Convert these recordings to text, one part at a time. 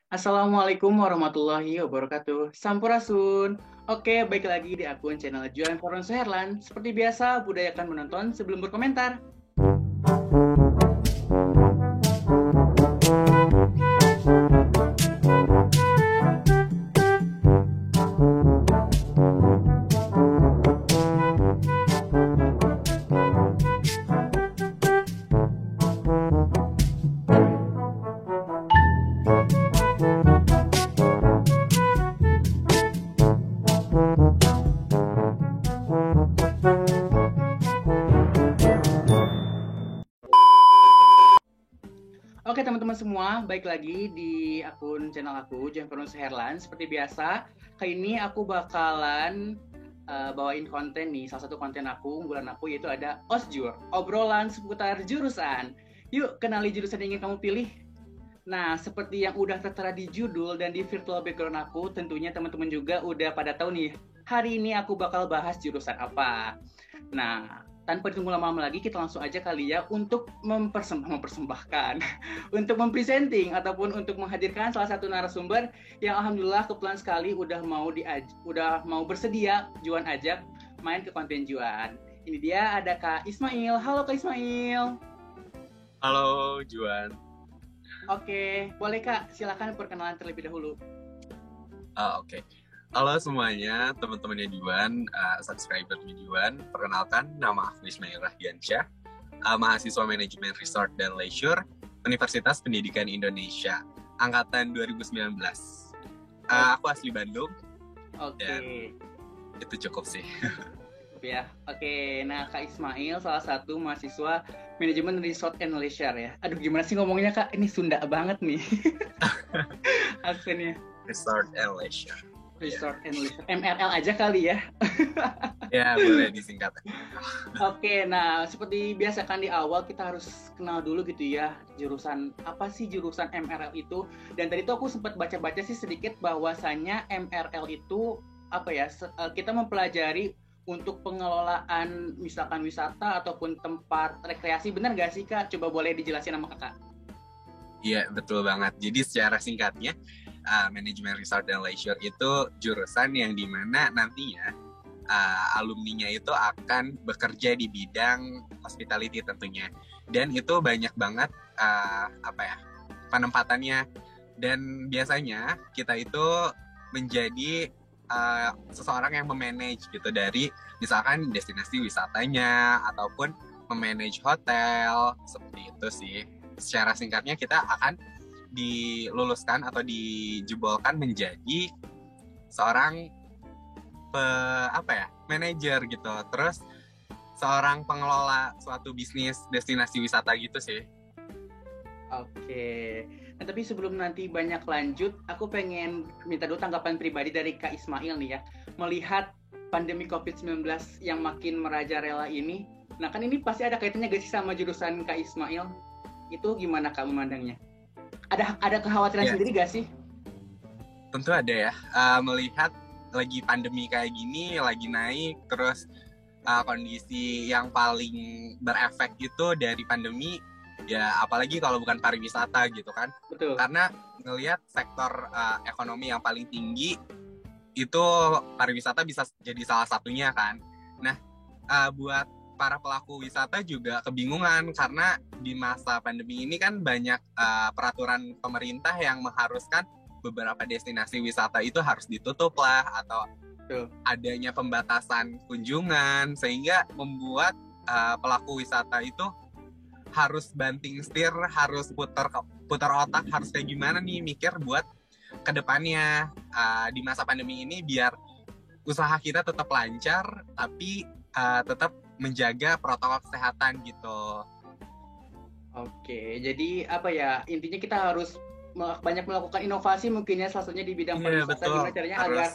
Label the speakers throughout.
Speaker 1: Assalamualaikum warahmatullahi wabarakatuh. Sampurasun. Oke, baik lagi di akun channel Jualan Forum Suherlan. Seperti biasa, budayakan menonton sebelum berkomentar. Oke teman-teman semua, baik lagi di akun channel aku, Jualan Forum Suherlan. Seperti biasa, kali ini aku bakalan bawain konten nih, salah satu konten aku, unggulan aku, yaitu ada Osjur, obrolan seputar jurusan. Yuk, kenali jurusan yang ingin kamu pilih. Nah, seperti yang udah tertera di judul dan di virtual background aku, tentunya teman-teman juga udah pada tahu nih, hari ini aku bakal bahas jurusan apa. Nah, tanpa ditunggu lama-lama lagi, kita langsung aja kali ya untuk mempersembahkan, untuk mempresenting ataupun untuk menghadirkan salah satu narasumber yang alhamdulillah kebetulan sekali udah mau bersedia Juan ajak main ke konten Juan. Ini dia ada Kak Ismail. Halo Kak Ismail.
Speaker 2: Halo Juan.
Speaker 1: Oke, boleh Kak, silakan perkenalan terlebih dahulu.
Speaker 2: Oke. Halo semuanya, teman-temannya Juan, subscribernya Juan. Perkenalkan, nama aku Ismail Rahdiansyah, mahasiswa Manajemen Resort dan Leisure, Universitas Pendidikan Indonesia, angkatan 2019. Aku asli Bandung.
Speaker 1: Oke.
Speaker 2: Dan itu cukup sih.
Speaker 1: Ya, oke. Nah, Kak Ismail salah satu mahasiswa Manajemen Resort and Leisure ya. Aduh, gimana sih ngomongnya Kak? Ini Sunda banget nih. Aksennya.
Speaker 2: Resort and Leisure.
Speaker 1: Resort and Leisure. MRL aja kali ya.
Speaker 2: Ya, boleh disingkat.
Speaker 1: Oke, nah seperti biasa kan di awal kita harus kenal dulu gitu ya, jurusan apa sih jurusan MRL itu. Dan tadi tuh aku sempat baca-baca sih sedikit bahwasannya MRL itu apa ya, kita mempelajari untuk pengelolaan misalkan wisata ataupun tempat rekreasi. Benar nggak sih Kak? Coba boleh dijelasin sama Kakak.
Speaker 2: Iya, betul banget. Jadi secara singkatnya, Manajemen Resort dan Leisure itu jurusan yang dimana nantinya alumninya itu akan bekerja di bidang hospitality tentunya. Dan itu banyak banget penempatannya. Dan biasanya kita itu menjadi seseorang yang memanage gitu dari misalkan destinasi wisatanya ataupun memanage hotel, seperti itu sih. Secara singkatnya kita akan diluluskan atau dijebolkan menjadi seorang manajer gitu. Terus seorang pengelola suatu bisnis destinasi wisata gitu sih.
Speaker 1: Oke. Nah, tapi sebelum nanti banyak lanjut, aku pengen minta dulu tanggapan pribadi dari Kak Ismail nih ya. Melihat pandemi COVID-19 yang makin merajalela ini, nah kan ini pasti ada kaitannya gak sih sama jurusan Kak Ismail? Itu gimana Kak memandangnya? Ada kekhawatiran sendiri gak sih?
Speaker 2: Tentu ada ya. Melihat lagi pandemi kayak gini, lagi naik, terus kondisi yang paling berefek itu dari pandemi, ya apalagi kalau bukan pariwisata gitu kan.
Speaker 1: Betul.
Speaker 2: Karena ngelihat sektor ekonomi yang paling tinggi, itu pariwisata bisa jadi salah satunya kan. Nah, buat para pelaku wisata juga kebingungan karena di masa pandemi ini kan banyak peraturan pemerintah yang mengharuskan beberapa destinasi wisata itu harus ditutup lah atau adanya pembatasan kunjungan, sehingga membuat pelaku wisata itu harus banting setir, harus putar otak, harus kayak gimana nih mikir buat kedepannya di masa pandemi ini biar usaha kita tetap lancar tapi tetap menjaga protokol kesehatan gitu.
Speaker 1: Oke, jadi apa ya, intinya kita harus banyak melakukan inovasi mungkin ya, salah satunya di bidang pariwisata. Gimana caranya
Speaker 2: harus
Speaker 1: agar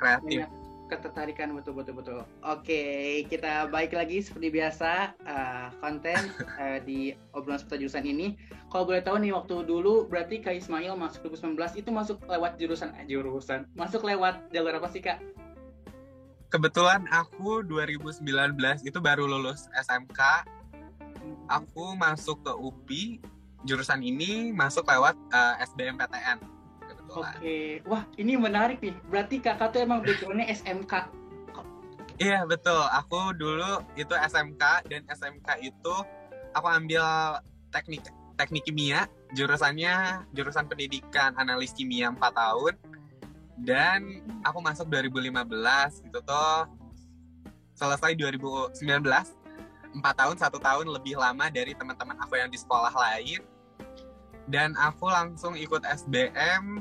Speaker 2: kreatif.
Speaker 1: Ketertarikan betul. Oke, kita balik lagi seperti biasa konten di obrolan seputar jurusan ini. Kalau boleh tahu nih, waktu dulu berarti Kak Ismail masuk 2019 itu masuk lewat masuk lewat jalur apa sih Kak?
Speaker 2: Kebetulan aku 2019 itu baru lulus SMK. Aku masuk ke UPI, jurusan ini masuk lewat SBMPTN. kebetulan.
Speaker 1: Oke, wah ini menarik nih. Berarti kakak tuh emang backgroundnya SMK.
Speaker 2: Iya betul, aku dulu itu SMK, dan SMK itu aku ambil teknik kimia, jurusan pendidikan analis kimia 4 tahun, dan aku masuk 2015, itu tuh selesai 2019, 4 tahun, 1 tahun lebih lama dari teman-teman aku yang di sekolah lain. Dan aku langsung ikut SBM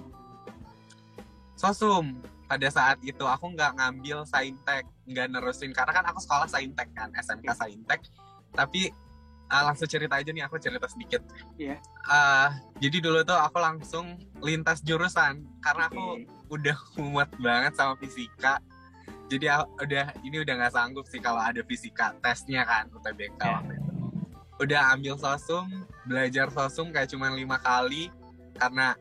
Speaker 2: Sosum. Pada saat itu aku nggak ngambil Saintek, nggak nerusin, karena kan aku sekolah Saintek kan, SMK Saintek. Tapi langsung cerita aja nih, aku cerita sedikit.
Speaker 1: Iya.
Speaker 2: Jadi dulu tuh aku langsung lintas jurusan, karena aku udah mumet banget sama fisika. Jadi udah nggak sanggup sih kalau ada fisika tesnya kan, UTBK waktu itu. Udah ambil Sosum, belajar Sosum kayak cuma 5 kali, karena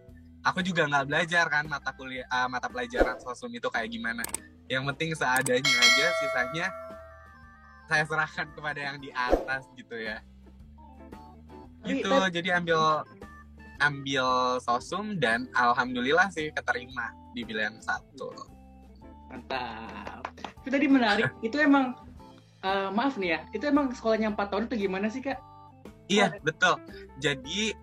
Speaker 2: aku juga nggak belajar kan mata pelajaran Sosum itu kayak gimana. Yang penting seadanya aja, sisanya saya serahkan kepada yang di atas gitu ya. Gitu, jadi ambil Sosum, dan alhamdulillah sih keterima di pilihan 1.
Speaker 1: Mantap. Itu tadi menarik. Itu emang maaf nih ya, itu emang sekolahnya 4 tahun itu gimana sih kak?
Speaker 2: Iya betul. Jadi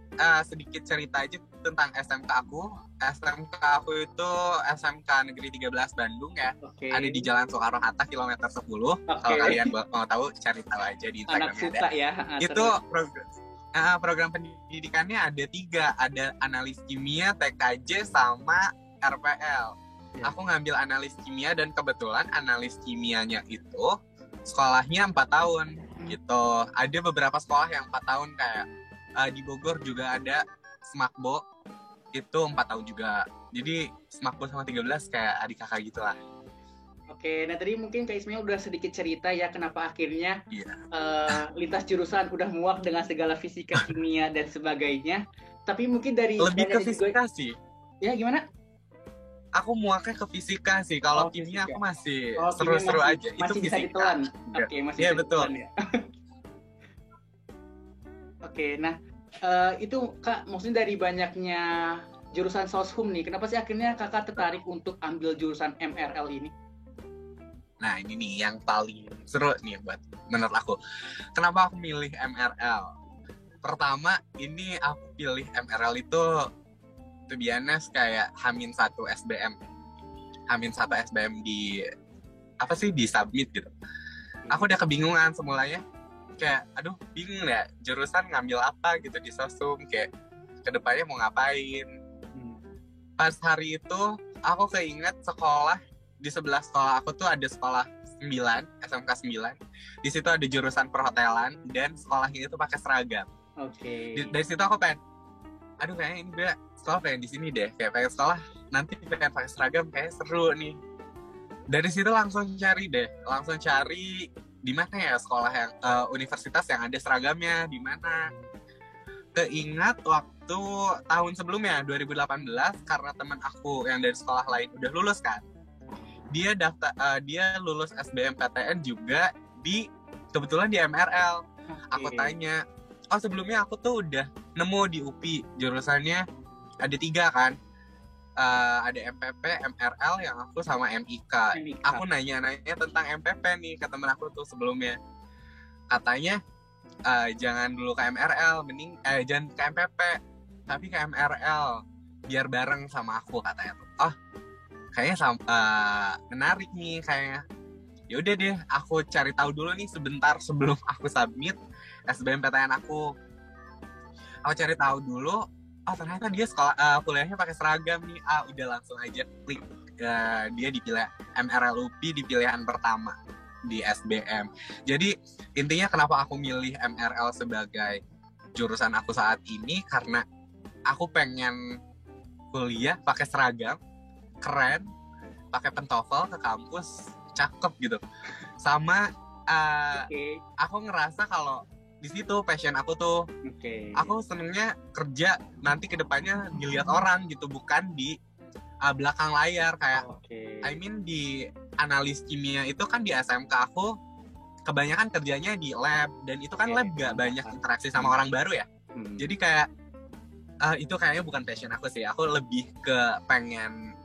Speaker 2: sedikit cerita aja tentang SMK aku. SMK aku itu SMK Negeri 13 Bandung ya. Ada di Jalan Soekarno-Hatta kilometer 10. Kalau kalian mau tahu, cari tahu aja di Instagramnya.
Speaker 1: Anak suka ya.
Speaker 2: Itu program pendidikannya ada 3. Ada analis kimia, TKJ, sama RPL. Ya. Aku ngambil analis kimia, dan kebetulan analis kimianya itu sekolahnya 4 tahun gitu. Ada beberapa sekolah yang 4 tahun, kayak di Bogor juga ada Smakbo, itu 4 tahun juga. Jadi Smakbo sama 13 kayak adik kakak gitu lah.
Speaker 1: Oke, nah tadi mungkin Kak Ismail udah sedikit cerita ya kenapa akhirnya lintas jurusan, udah muak dengan segala fisika, kimia, dan sebagainya. Tapi mungkin dari
Speaker 2: lebih ke fisika sih.
Speaker 1: Ya gimana?
Speaker 2: Aku muaknya ke fisika sih. Kalau kimia aku masih seru-seru aja.
Speaker 1: Masih
Speaker 2: itu
Speaker 1: bisa
Speaker 2: fisika.
Speaker 1: ditelan. Oke, masih
Speaker 2: bisa
Speaker 1: betul.
Speaker 2: Ditelan, ya.
Speaker 1: Oke, nah itu Kak, maksudnya dari banyaknya jurusan Soshum nih, kenapa sih akhirnya kakak tertarik untuk ambil jurusan MRL ini?
Speaker 2: Nah ini nih yang paling seru nih buat menurut aku. Kenapa aku milih MRL? Pertama, ini aku pilih MRL itu to be honest kayak H-1 SBM. H-1 SBM di submit gitu. Aku udah kebingungan semulanya. Kayak aduh bingung ya jurusan ngambil apa gitu di Sosum, kayak kedepannya mau ngapain. Pas hari itu aku keinget sekolah, di sebelah sekolah aku tuh ada sekolah 9, SMK 9. Di situ ada jurusan perhotelan, dan sekolahnya itu pakai seragam. Dari situ aku pengen, aduh kayaknya ini gue sekolah pengen di sini deh, kayak pengen sekolah nanti pengen pakai seragam, kayak seru nih. Dari situ langsung cari di mana ya sekolah yang universitas yang ada seragamnya di mana. Keingat waktu tahun sebelumnya 2018, karena teman aku yang dari sekolah lain udah lulus kan, dia lulus SBMPTN juga kebetulan di MRL. Aku tanya, sebelumnya aku tuh udah nemu di UPI jurusannya ada 3 kan, ada MPP, MRL, yang aku sama MIK. Aku nanya-nanya tentang MPP nih ke temen aku tuh sebelumnya. Katanya jangan dulu ke MRL, mending jangan ke MPP, tapi ke MRL biar bareng sama aku, katanya tuh. Kayaknya menarik nih kayaknya. Ya udah deh, aku cari tahu dulu nih sebentar sebelum aku submit SBMPTN aku. Aku cari tahu dulu, ternyata dia kuliahnya pakai seragam nih. Udah langsung aja klik. Dia dipilih MRL UPI di pilihan pertama di SBM. Jadi intinya kenapa aku milih MRL sebagai jurusan aku saat ini, karena aku pengen kuliah pakai seragam, keren, pakai pentofel ke kampus, cakep gitu. Sama aku ngerasa kalau di situ passion aku tuh. Aku senengnya kerja nanti kedepannya dilihat orang gitu, bukan di belakang layar kayak. Di analis kimia itu kan di SMK aku kebanyakan kerjanya di lab, dan itu kan lab gak banyak interaksi sama orang baru ya. Jadi kayak itu kayaknya bukan passion aku sih. Aku lebih ke pengen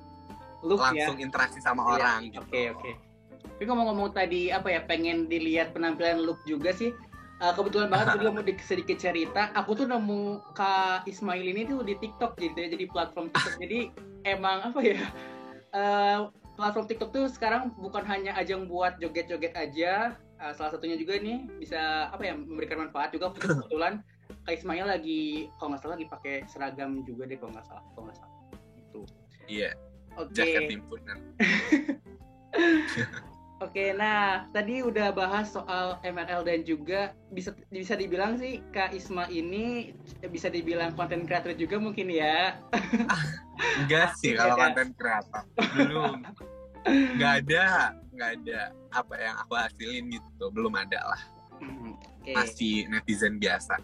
Speaker 1: Look
Speaker 2: langsung
Speaker 1: ya.
Speaker 2: interaksi sama
Speaker 1: Iya.
Speaker 2: orang gitu.
Speaker 1: Oke. Tapi ngomong-ngomong tadi apa ya, pengen dilihat penampilan look juga sih. Kebetulan banget gue mau sedikit cerita. Aku tuh nemu Kak Ismail ini tuh di TikTok gitu ya, jadi platform TikTok. Jadi emang apa ya? Platform TikTok tuh sekarang bukan hanya ajang buat joget-joget aja. Salah satunya juga nih bisa apa ya, memberikan manfaat juga. Kebetulan Kak Ismail lagi kalau nggak salah lagi pakai seragam juga deh kalau nggak salah. Itu.
Speaker 2: Iya.
Speaker 1: Oke.
Speaker 2: Jaket timpunan.
Speaker 1: Oke, nah tadi udah bahas soal MRL dan juga bisa dibilang sih Kak Isma ini bisa dibilang konten kreator juga mungkin ya.
Speaker 2: Enggak sih kalau konten kreator. Belum. Nggak ada apa yang aku hasilin gitu. Belum ada lah.
Speaker 1: Okay.
Speaker 2: Masih netizen biasa.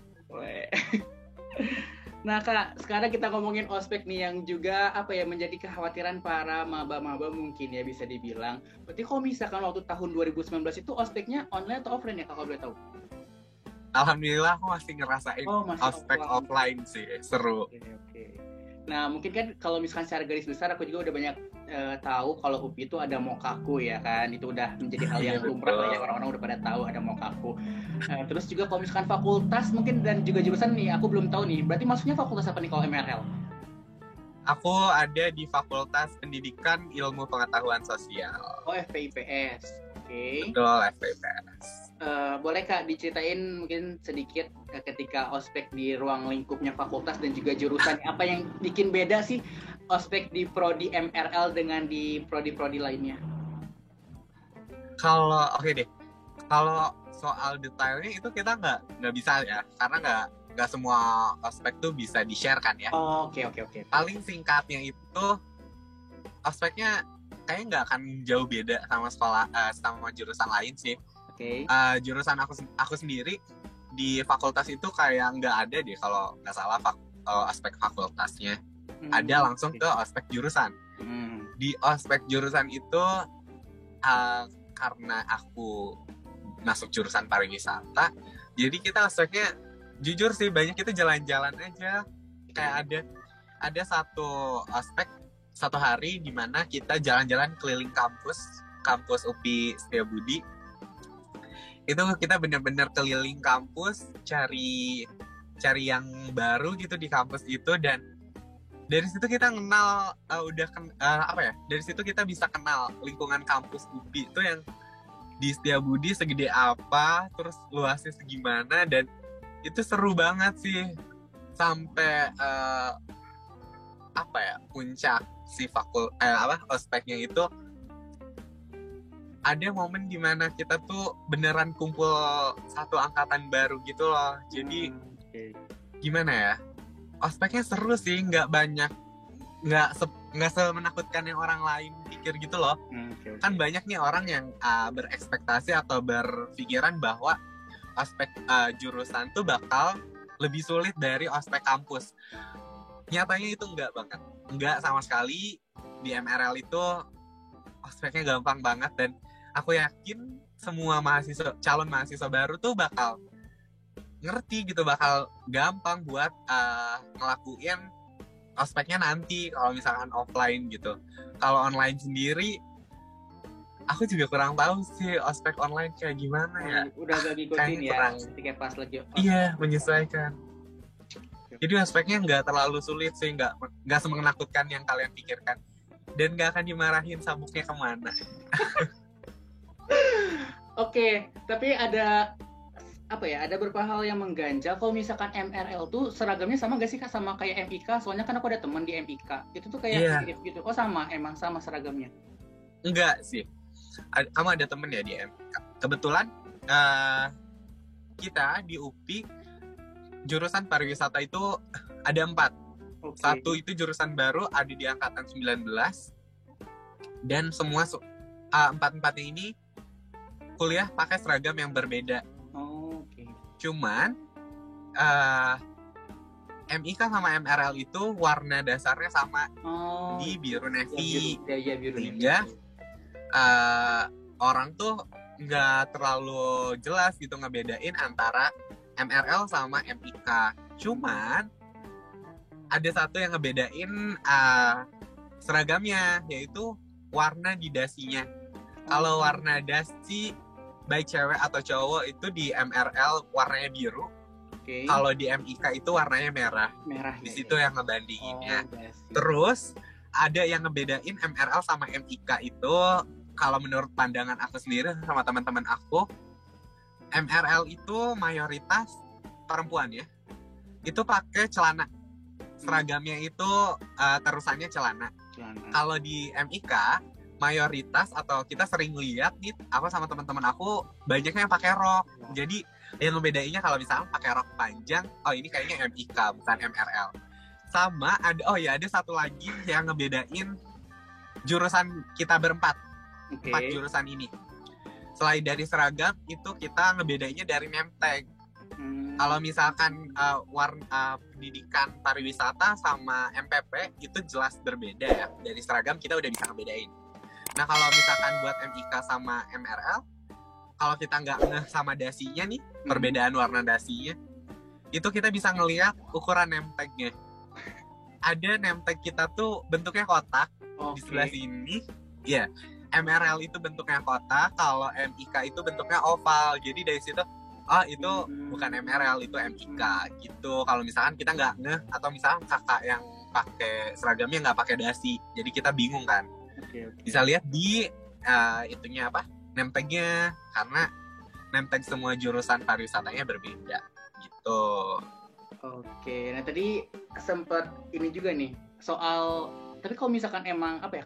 Speaker 1: Nah Kak, sekarang kita ngomongin ospek nih yang juga apa ya menjadi kekhawatiran para maba-maba mungkin ya bisa dibilang. Berarti kalau misalkan waktu tahun 2019 itu ospeknya online atau offline ya Kak, kalau boleh tahu?
Speaker 2: Alhamdulillah aku masih ngerasain ospek offline sih, seru.
Speaker 1: Oke. Nah mungkin kan kalau misalkan secara garis besar aku juga udah banyak tahu kalau UPI itu ada Mokaku ya kan, itu udah menjadi hal yang lumrah lah ya, orang-orang udah pada tahu ada Mokaku. Terus juga kalau misalkan fakultas mungkin dan juga jurusan nih aku belum tahu nih, berarti maksudnya fakultas apa nih kalau MRL?
Speaker 2: Aku ada di Fakultas Pendidikan Ilmu Pengetahuan Sosial.
Speaker 1: Oh, FPIPS. Oke.
Speaker 2: Betul, FPIPS.
Speaker 1: Boleh Kak diceritain mungkin sedikit ketika ospek di ruang lingkupnya fakultas dan juga jurusan, apa yang bikin beda sih ospek di prodi MRL dengan di prodi-prodi lainnya?
Speaker 2: Kalau soal detailnya itu kita nggak bisa ya, karena nggak semua ospek tuh bisa di-share kan ya.
Speaker 1: Oke.
Speaker 2: Paling singkatnya itu ospeknya kayaknya nggak akan jauh beda sama sama jurusan lain sih.
Speaker 1: Okay.
Speaker 2: Jurusan aku sendiri di fakultas itu kayak nggak ada deh kalau nggak salah aspek fakultasnya. Ada langsung ke ospek jurusan. Di ospek jurusan itu karena aku masuk jurusan pariwisata, jadi kita ospeknya jujur sih banyak itu jalan-jalan aja. Kayak ada satu ospek satu hari di mana kita jalan-jalan keliling kampus UPI Setiabudi. Itu kita benar-benar keliling kampus cari yang baru gitu di kampus itu, dan dari situ kita kenal dari situ kita bisa kenal lingkungan kampus UPI itu yang di Setiabudi segede apa, terus luasnya segimana, dan itu seru banget sih sampai puncak si ospeknya itu ada momen dimana kita tuh beneran kumpul satu angkatan baru gitu loh. Jadi gimana ya, ospeknya seru sih, nggak semenakutkan yang orang lain pikir gitu loh. Kan banyak nih orang yang berekspektasi atau berpikiran bahwa ospek jurusan tuh bakal lebih sulit dari ospek kampus. Nyatanya itu enggak banget, enggak sama sekali. Di MRL itu ospeknya gampang banget, dan aku yakin semua calon mahasiswa baru tuh bakal ngerti gitu, bakal gampang buat ngelakuin ospeknya nanti kalau misalkan offline gitu. Kalau online sendiri, aku juga kurang tahu sih ospek online kayak gimana ya.
Speaker 1: Udah gak ngikutin ya, ketika pas lagi.
Speaker 2: Iya, menyesuaikan. Jadi ospeknya nggak terlalu sulit sih, nggak semenakutkan yang kalian pikirkan, dan nggak akan dimarahin sabuknya kemana.
Speaker 1: Oke, tapi ada beberapa hal yang mengganjal. Kalau misalkan MRL tuh seragamnya sama gak sih Kak sama kayak MIK? Soalnya kan aku ada teman di MIK, itu tuh kayak mirip gitu. Oh emang sama seragamnya? Enggak
Speaker 2: sih. Kamu ada temen ya di MIK? Kebetulan kita di UPI jurusan pariwisata itu ada 4. Satu itu jurusan baru, ada di angkatan 19, dan semua 4-4 ini kuliah pakai seragam yang berbeda. Cuman MIK sama MRL itu warna dasarnya sama, di biru navy. Sehingga orang tuh nggak terlalu jelas gitu ngebedain antara MRL sama MIK. Cuman ada satu yang ngebedain seragamnya, yaitu warna di dasinya. Kalau warna dasi baik cewek atau cowok itu di MRL warnanya biru. Kalau di MIK itu warnanya merah. Di situ yang ngebandinginnya. Terus ada yang ngebedain MRL sama MIK itu, kalau menurut pandangan aku sendiri sama teman-teman aku, MRL itu mayoritas perempuan ya. Itu pakai celana. Seragamnya itu terusannya celana. Kalau di MIK mayoritas atau kita sering lihat nih, aku sama teman-teman aku banyaknya yang pakai rok. Jadi yang ngebedainnya kalau misalnya pakai rok panjang, oh ini kayaknya MIK bukan MRL. Sama ada satu lagi yang ngebedain jurusan kita berempat. 4 jurusan ini. Selain dari seragam, itu kita ngebedainnya dari name tag. Kalau misalkan pendidikan pariwisata sama MPP itu jelas berbeda ya. Dari seragam kita udah bisa ngebedain. Nah kalau misalkan buat MIK sama MRL, kalau kita nggak ngeh sama dasinya nih, perbedaan warna dasinya, itu kita bisa ngelihat ukuran name tag-nya. Ada name tag kita tuh bentuknya kotak. Di sebelah sini, ya MRL itu bentuknya kotak, kalau MIK itu bentuknya oval. Jadi dari situ, itu bukan MRL, itu MIK gitu. Kalau misalkan kita nggak ngeh, atau misalkan kakak yang pakai seragamnya nggak pakai dasi, jadi kita bingung kan. Bisa lihat di itunya apa, name tag-nya, karena name tag semua jurusan pariwisatanya berbeda gitu.
Speaker 1: Nah tadi sempat ini juga nih soal, tapi kalau misalkan emang apa ya,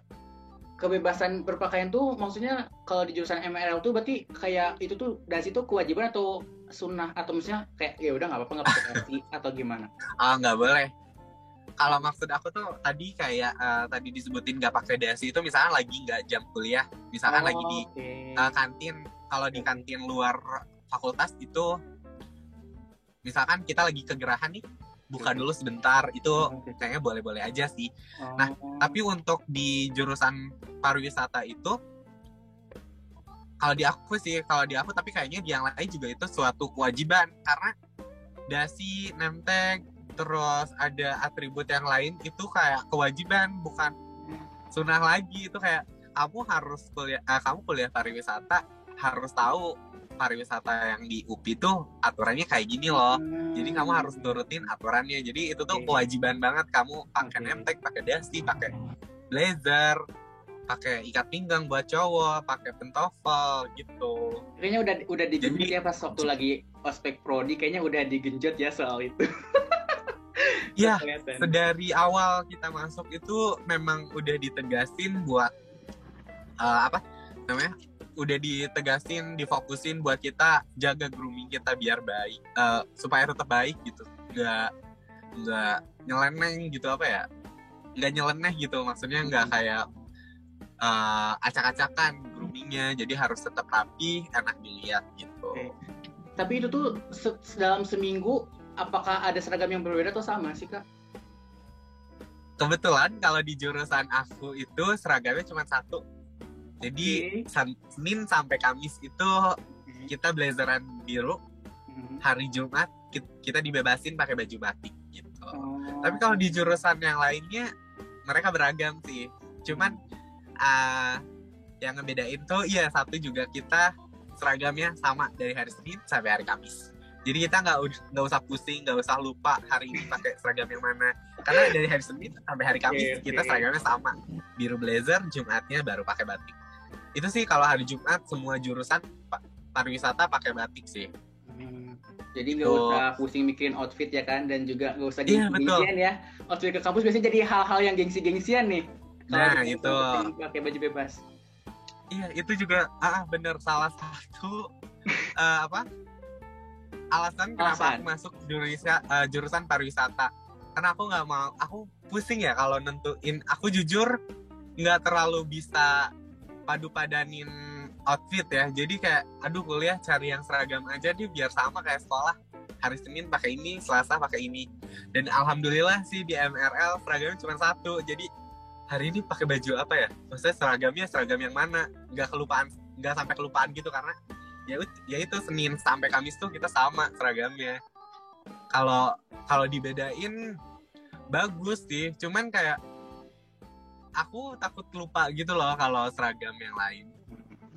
Speaker 1: kebebasan berpakaian tuh maksudnya kalau di jurusan MRL tuh berarti kayak itu tuh dasi tuh kewajiban atau sunnah, atau misalnya kayak ya udah nggak apa-apa nggak pakai dasi atau gimana?
Speaker 2: Nggak boleh. Kalau maksud aku tuh tadi kayak tadi disebutin nggak pakai dasi itu misalnya lagi nggak jam kuliah, misalkan lagi di kantin. Kalau di kantin luar fakultas itu, misalkan kita lagi kegerahan nih, buka dulu sebentar, itu kayaknya boleh-boleh aja sih. Nah, tapi untuk di jurusan pariwisata itu, kalau di aku tapi kayaknya di yang lain juga itu suatu kewajiban, karena dasi, name tag, terus ada atribut yang lain itu kayak kewajiban, bukan sunnah lagi. Itu kayak kamu harus kuliah pariwisata, harus tahu pariwisata yang di UPI tuh aturannya kayak gini loh. Jadi kamu harus turutin aturannya. Jadi itu tuh kewajiban banget, kamu pakai name tag, pakai dasi, pakai blazer, pakai ikat pinggang buat cowok, pakai pentofel gitu.
Speaker 1: Kayaknya udah digenjot ya pas waktu lagi ospek prodi, kayaknya udah digenjot ya soal itu.
Speaker 2: Ya, dari awal kita masuk itu memang udah ditegasin buat udah ditegasin, difokusin buat kita jaga grooming kita biar baik, supaya tetap baik gitu, nggak nyeleneh gitu, nggak nyeleneh gitu, maksudnya nggak kayak acak-acakan groomingnya, jadi harus tetap rapi, enak dilihat gitu.
Speaker 1: Tapi itu tuh dalam seminggu apakah ada seragam yang berbeda atau sama sih Kak?
Speaker 2: Kebetulan kalau di jurusan aku itu seragamnya cuma satu. Jadi Senin sampai Kamis itu kita blazeran biru. Hari Jumat kita dibebasin pakai baju batik gitu. Tapi kalau di jurusan yang lainnya mereka beragam sih. Cuman yang ngebedain tuh satu juga kita seragamnya sama dari hari Senin sampai hari Kamis. Jadi kita nggak usah pusing, nggak usah lupa hari ini pakai seragam yang mana. Karena dari hari Senin sampai hari Kamis kita seragamnya sama, biru blazer, Jumatnya baru pakai batik. Itu sih kalau hari Jumat semua jurusan pariwisata pakai batik sih.
Speaker 1: Jadi nggak usah pusing mikirin outfit ya kan, dan juga nggak usah gengsi-gengsian ya. Outfit ke kampus biasanya jadi hal-hal yang gengsi-gengsian nih.
Speaker 2: Nah itu
Speaker 1: pakai baju bebas.
Speaker 2: Iya itu juga salah satu alasan kenapa aku masuk jurusan pariwisata. Karena aku nggak mau, aku pusing ya kalau nentuin. Aku jujur nggak terlalu bisa padu-padanin outfit ya. Jadi kayak kuliah cari yang seragam aja deh biar sama kayak sekolah. Hari Senin pakai ini, Selasa pakai ini. Dan alhamdulillah sih di MRL seragamnya cuma satu. Jadi hari ini pakai baju apa ya? Maksudnya seragam yang mana? Nggak sampai kelupaan gitu, karena ya itu Senin sampai Kamis tuh kita sama seragamnya. Kalau dibedain bagus sih, cuman kayak aku takut lupa gitu loh kalau seragam yang lain.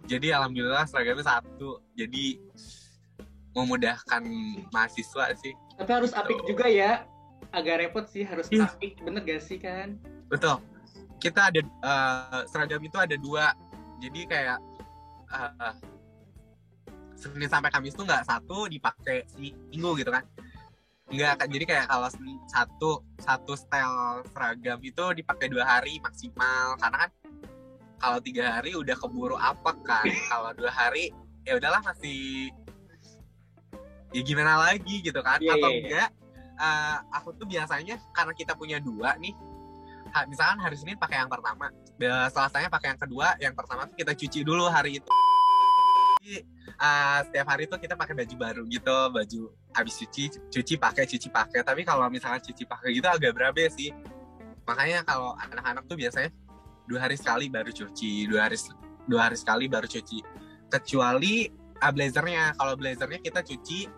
Speaker 2: Jadi alhamdulillah seragamnya satu, jadi memudahkan mahasiswa sih.
Speaker 1: Tapi harus apik juga ya, agak repot sih, harus apik, bener gak sih kan?
Speaker 2: Betul, kita ada seragam itu ada 2, jadi kayak Senin sampai Kamis tuh nggak satu dipakai seminggu gitu kan. Enggak, jadi kayak kalau satu style seragam itu dipakai 2 hari maksimal, karena kan kalau 3 hari udah keburu apa kan. Kalau 2 hari ya udahlah, masih ya gimana lagi gitu kan. Atau enggak, aku tuh biasanya karena kita punya 2 nih, misalkan hari Senin pakai yang pertama, Selasanya pakai yang kedua, yang pertama tuh kita cuci dulu hari itu. Jadi, setiap hari tuh kita pakai baju baru gitu, baju habis cuci pakai. Tapi kalau misalkan cuci pakai gitu agak berabe sih. Makanya kalau anak-anak tuh biasanya 2 hari sekali baru cuci, 2 hari sekali baru cuci. Kecuali blazernya. Kalau blazernya kita cuci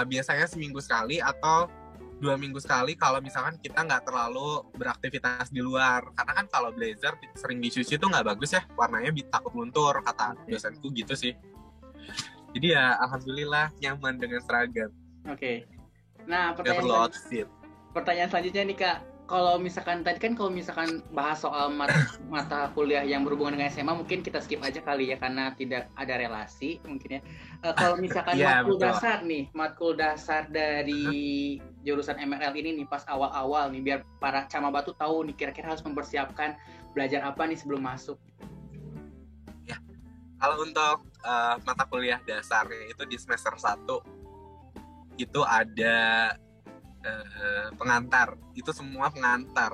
Speaker 2: biasanya seminggu sekali atau 2 minggu sekali kalau misalkan kita nggak terlalu beraktivitas di luar. Karena kan kalau blazer sering dicuci tuh nggak bagus ya, warnanya takut luntur, kata dosenku gitu sih. Jadi ya alhamdulillah nyaman dengan seragam.
Speaker 1: Oke. Nah, pertanyaan selanjutnya nih Kak. Kalau misalkan tadi kan bahas soal mata kuliah yang berhubungan dengan SMA, mungkin kita skip aja kali ya karena tidak ada relasi mungkin ya. Kalau misalkan matkul dasar dari jurusan MRL ini nih pas awal-awal nih, biar para Cama Batu tahu nih kira-kira harus mempersiapkan belajar apa nih sebelum masuk.
Speaker 2: Ya. Kalau untuk mata kuliah dasarnya itu di semester 1 itu ada pengantar, itu semua pengantar.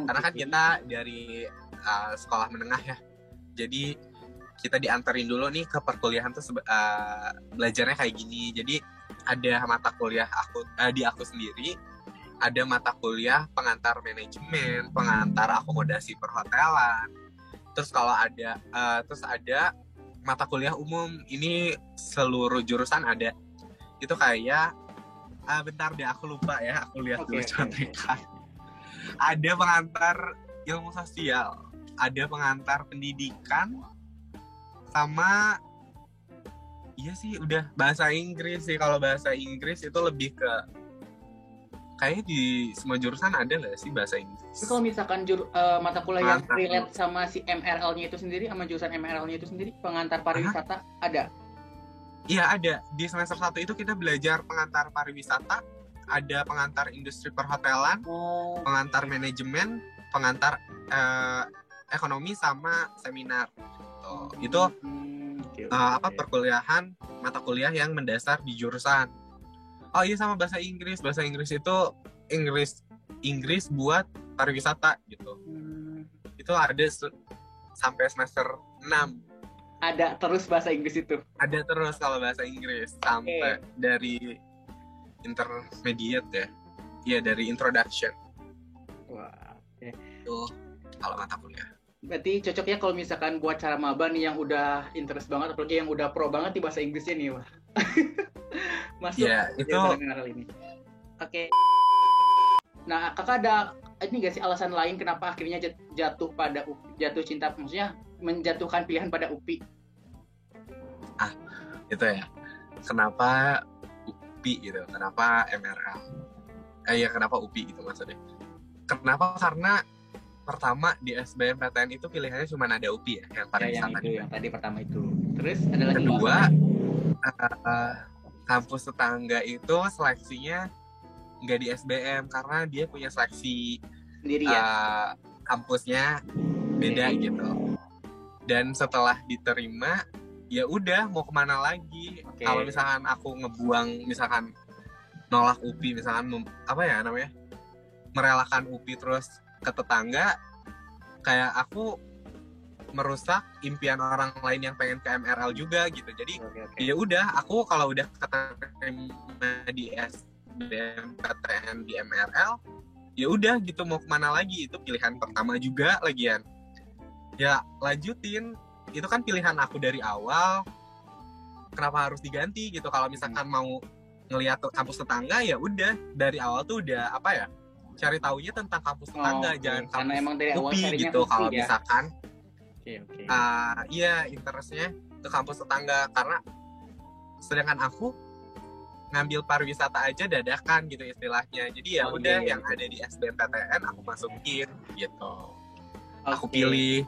Speaker 2: Karena kan kita dari sekolah menengah ya, jadi kita diantarin dulu nih ke perkuliahan tuh belajarnya kayak gini. Jadi ada mata kuliah di aku sendiri, ada mata kuliah pengantar manajemen, pengantar akomodasi perhotelan. Terus kalau ada mata kuliah umum, ini seluruh jurusan ada. Itu kayak bentar deh, aku lupa ya, aku lihat dulu contekan. Ada pengantar ilmu sosial, ada pengantar pendidikan, sama iya sih udah bahasa Inggris sih. Kalau bahasa Inggris itu lebih ke kayaknya di semua jurusan ada nggak sih bahasa Inggris.
Speaker 1: Tapi kalau misalkan mata kuliah yang relate sama si MRL-nya itu sendiri, sama jurusan MRL-nya itu sendiri, pengantar pariwisata ada?
Speaker 2: Iya ada, di semester 1 itu kita belajar pengantar pariwisata, ada pengantar industri perhotelan, pengantar manajemen, pengantar ekonomi sama seminar. Itu perkuliahan mata kuliah yang mendasar di jurusan. Oh iya, sama bahasa Inggris. Bahasa Inggris itu Inggris buat pariwisata gitu. Itu ada sampai semester 6.
Speaker 1: Ada terus bahasa Inggris itu? Ada
Speaker 2: terus kalau bahasa Inggris sampai dari intermediate ya. Iya, dari introduction.
Speaker 1: Wah,
Speaker 2: Itu kalau mata kuliah.
Speaker 1: Berarti cocoknya kalau misalkan buat cara maba nih yang udah interest banget, apalagi yang udah pro banget di bahasa Inggrisnya nih, wah. Masuk
Speaker 2: itu
Speaker 1: ini. Oke. Nah, kakak ada ini nggak sih alasan lain kenapa akhirnya jatuh cinta, maksudnya menjatuhkan pilihan pada UPI?
Speaker 2: Itu ya. Kenapa UPI gitu? Kenapa MRL? Kenapa UPI itu maksudnya? Kenapa? Karena pertama di SBMPTN itu pilihannya cuma ada UPI ya, yang pariwisata.
Speaker 1: Yang tadi pertama itu. Terus ada lagi.
Speaker 2: Kedua, kampus tetangga itu seleksinya nggak di SBM karena dia punya seleksi
Speaker 1: sendiri ya.
Speaker 2: Kampusnya beda gitu. Dan setelah diterima, ya udah mau kemana lagi? Kalau misalkan aku misalkan nolak UPI, misalkan merelakan UPI terus ke tetangga, kayak aku merusak impian orang lain yang pengen ke MRL juga gitu. Jadi ya udah, aku kalau udah keterima di SBMPTN di MRL, ya udah gitu, mau kemana lagi? Itu pilihan pertama juga lagian. Ya lanjutin, itu kan pilihan aku dari awal, kenapa harus diganti gitu? Kalau misalkan mau ngelihat kampus tetangga, ya udah dari awal tuh udah cari taunya tentang kampus tetangga, jangan
Speaker 1: karena
Speaker 2: kampus
Speaker 1: emang dari awal
Speaker 2: UPI
Speaker 1: carinya
Speaker 2: gitu.
Speaker 1: UPI
Speaker 2: Kalau
Speaker 1: ya.
Speaker 2: misalkan
Speaker 1: Oke.
Speaker 2: iya interestnya ke kampus tetangga, karena sedangkan aku ngambil pariwisata aja dadakan gitu istilahnya. Jadi ya udah yang ada di SBMPTN aku masukin gitu. Aku pilih.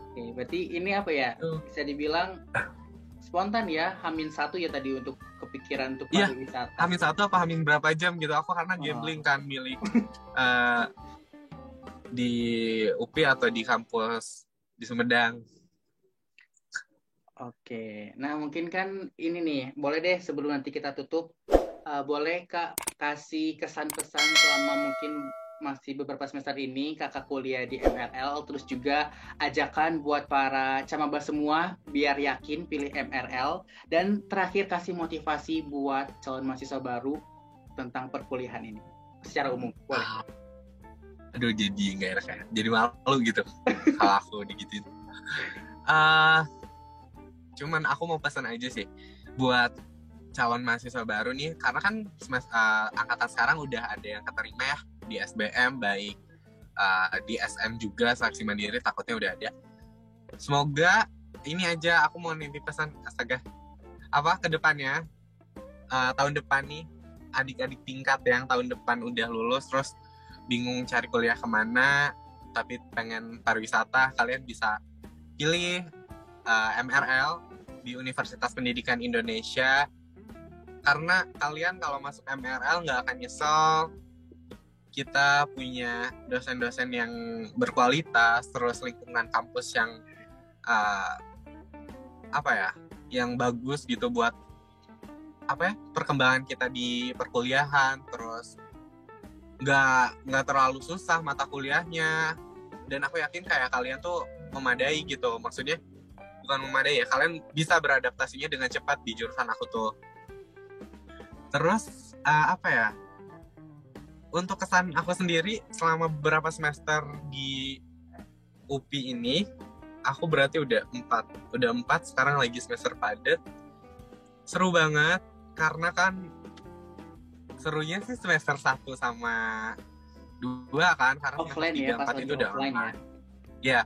Speaker 1: Oke, berarti ini apa ya? Bisa dibilang spontan ya, H-1 ya tadi untuk kepikiran untuk pariwisata.
Speaker 2: H-1 apa H- berapa jam gitu. Aku karena gambling kan milih di UPI atau di kampus di Sumedang.
Speaker 1: Oke, nah mungkin kan ini nih, boleh deh sebelum nanti kita tutup, boleh Kak kasih kesan-pesan selama mungkin masih beberapa semester ini Kakak kuliah di MRL, terus juga ajakan buat para camaba semua biar yakin pilih MRL, dan terakhir kasih motivasi buat calon mahasiswa baru tentang perkuliahan ini secara umum, boleh?
Speaker 2: Aduh, jadi nggak enak ya, jadi malu gitu kalau aku digituin. Cuman aku mau pesan aja sih buat calon mahasiswa baru nih, karena kan angkatan sekarang udah ada yang keterima ya di SBM, baik di SM juga, seleksi mandiri takutnya udah ada. Semoga ini aja aku mau nitip pesan ke depannya, tahun depan nih adik-adik tingkat yang tahun depan udah lulus terus bingung cari kuliah kemana tapi pengen pariwisata, kalian bisa pilih MRL di Universitas Pendidikan Indonesia, karena kalian kalau masuk MRL nggak akan nyesel. Kita punya dosen-dosen yang berkualitas, terus lingkungan kampus yang yang bagus gitu buat perkembangan kita di perkuliahan. Terus nggak terlalu susah mata kuliahnya, dan aku yakin kayak kalian tuh memadai gitu, maksudnya bukan memadai ya, kalian bisa beradaptasinya dengan cepat di jurusan aku tuh. Terus untuk kesan aku sendiri selama beberapa semester di UPI ini, aku berarti udah 4 sekarang lagi semester padat. Seru banget karena kan serunya sih semester 1 sama 2 kan, karena
Speaker 1: offline
Speaker 2: semester 3, 4 itu udah online. Ya,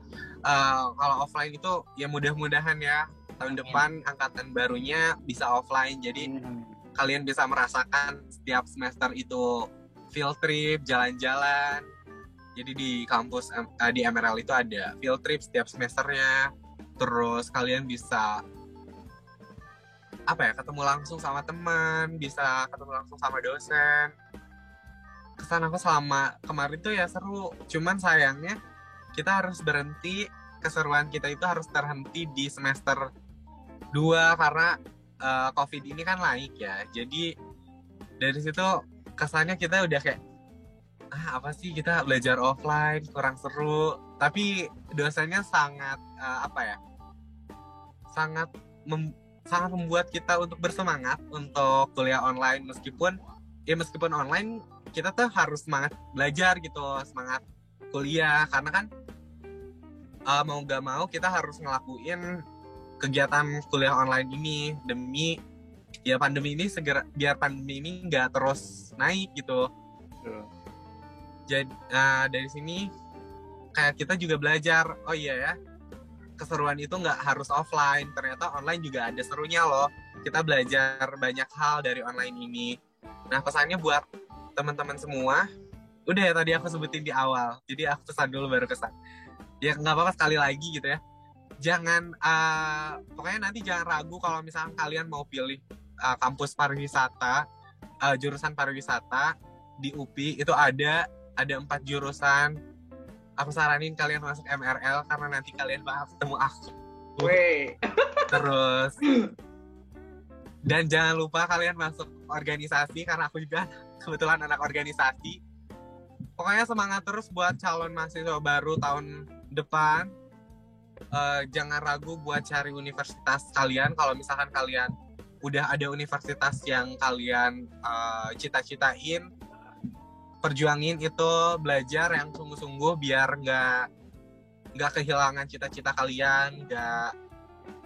Speaker 2: kalau offline itu ya mudah-mudahan ya tahun depan angkatan barunya bisa offline, jadi kalian bisa merasakan setiap semester itu field trip, jalan-jalan. Jadi di kampus di MRL itu ada field trip setiap semesternya. Terus kalian bisa ketemu langsung sama teman, bisa ketemu langsung sama dosen. Kesan aku selama kemarin tuh ya seru. Cuman sayangnya kita harus berhenti, keseruan kita itu harus terhenti di semester 2 karena COVID ini kan naik ya. Jadi dari situ kesannya kita udah kayak apa sih kita belajar offline kurang seru. Tapi dosennya sangat sangat membuat kita untuk bersemangat untuk kuliah online, meskipun online kita tuh harus semangat belajar gitu, semangat kuliah, karena kan mau gak mau kita harus ngelakuin kegiatan kuliah online ini demi ya pandemi ini biar pandemi ini nggak terus naik gitu. Jadi dari sini kayak kita juga belajar, oh iya ya, keseruan itu nggak harus offline, ternyata online juga ada serunya loh. Kita belajar banyak hal dari online ini. Nah, pesannya buat teman-teman semua, udah ya tadi aku sebutin di awal, jadi aku pesan dulu baru kesan. Ya nggak apa-apa sekali lagi gitu ya. Jangan, pokoknya nanti jangan ragu kalau misalnya kalian mau pilih kampus pariwisata, jurusan pariwisata di UPI itu ada 4 jurusan. Aku saranin kalian masuk MRL karena nanti kalian bakal ketemu aku. Terus dan jangan lupa kalian masuk organisasi karena aku juga kebetulan anak organisasi. Pokoknya semangat terus buat calon mahasiswa baru tahun depan. Jangan ragu buat cari universitas kalian. Kalau misalkan kalian udah ada universitas yang kalian cita-citain, perjuangin itu, belajar yang sungguh-sungguh biar nggak kehilangan cita-cita kalian,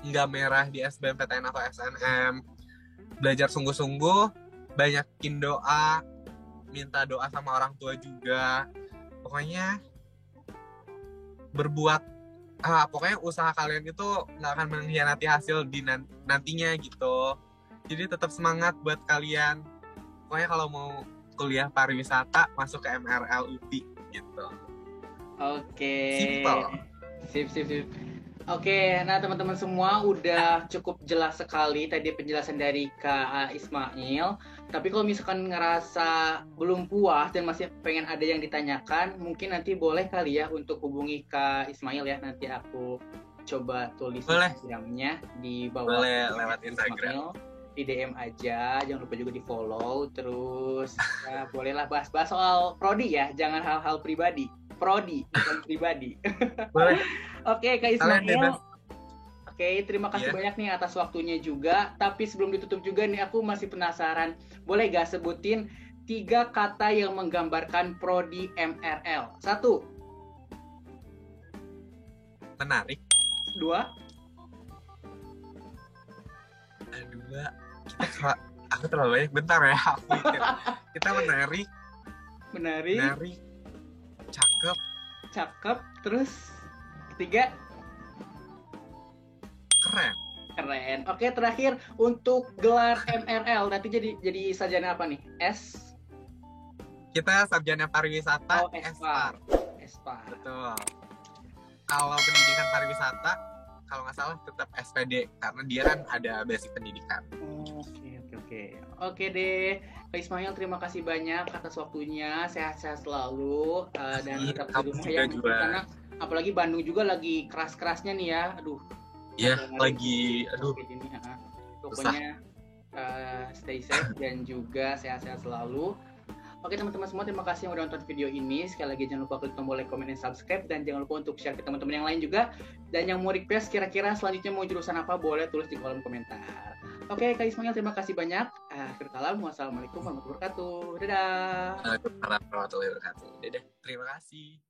Speaker 2: nggak merah di SBMPTN atau SNM. Belajar sungguh-sungguh, banyakin doa, minta doa sama orang tua juga. Pokoknya berbuat pokoknya usaha kalian itu nggak akan mengkhianati hasil di nantinya gitu. Jadi tetap semangat buat kalian. Pokoknya kalau mau kuliah pariwisata masuk ke MRL UPI gitu.
Speaker 1: Oke.
Speaker 2: Simple.
Speaker 1: Sip. Oke, nah teman-teman semua udah cukup jelas sekali tadi penjelasan dari Kak Ismail. Tapi kalau misalkan ngerasa belum puas dan masih pengen ada yang ditanyakan, mungkin nanti boleh kali ya untuk hubungi Kak Ismail ya. Nanti aku coba tulis Instagramnya di bawah.
Speaker 2: Boleh lewat Instagram.
Speaker 1: Ismail. Di DM aja, jangan lupa juga di follow. Terus ya, bolehlah bahas-bahas soal prodi ya, jangan hal-hal pribadi. Prodi, bukan pribadi.
Speaker 2: Boleh.
Speaker 1: Oke, Kak Ismail. Oke, terima kasih banyak nih atas waktunya juga. Tapi sebelum ditutup juga nih, aku masih penasaran. Boleh gak sebutin 3 kata yang menggambarkan prodi MRL? 1.
Speaker 2: Menarik.
Speaker 1: 2.
Speaker 2: 2. Aku terlalu banyak. Bentar ya. Kita menarik. Cakep. Terus 3. Keren. Oke, terakhir untuk gelar MRL nanti jadi sarjana apa nih? S? Kita sarjana pariwisata.
Speaker 1: S-Par.
Speaker 2: Betul. Kalau pendidikan pariwisata, kalau nggak salah tetap SPD karena dia kan ada basic pendidikan. Oke
Speaker 1: deh, Kak Ismail terima kasih banyak atas waktunya. Sehat-sehat selalu dan tetap di rumah ya. Karena apalagi Bandung juga lagi keras-kerasnya nih ya. Aduh.
Speaker 2: Iya, lagi
Speaker 1: ini, pokoknya stay safe dan juga sehat-sehat selalu. Oke teman-teman semua, terima kasih yang udah nonton video ini. Sekali lagi jangan lupa klik tombol like, comment, dan subscribe. Dan jangan lupa untuk share ke teman-teman yang lain juga. Dan yang mau request kira-kira selanjutnya mau jurusan apa, boleh tulis di kolom komentar. Oke, Kak Ismail terima kasih banyak. Akhir kalam, wassalamualaikum warahmatullahi wabarakatuh. Dadah.
Speaker 2: Waalaikumsalam warahmatullahi wabarakatuh. Dadah. Terima kasih.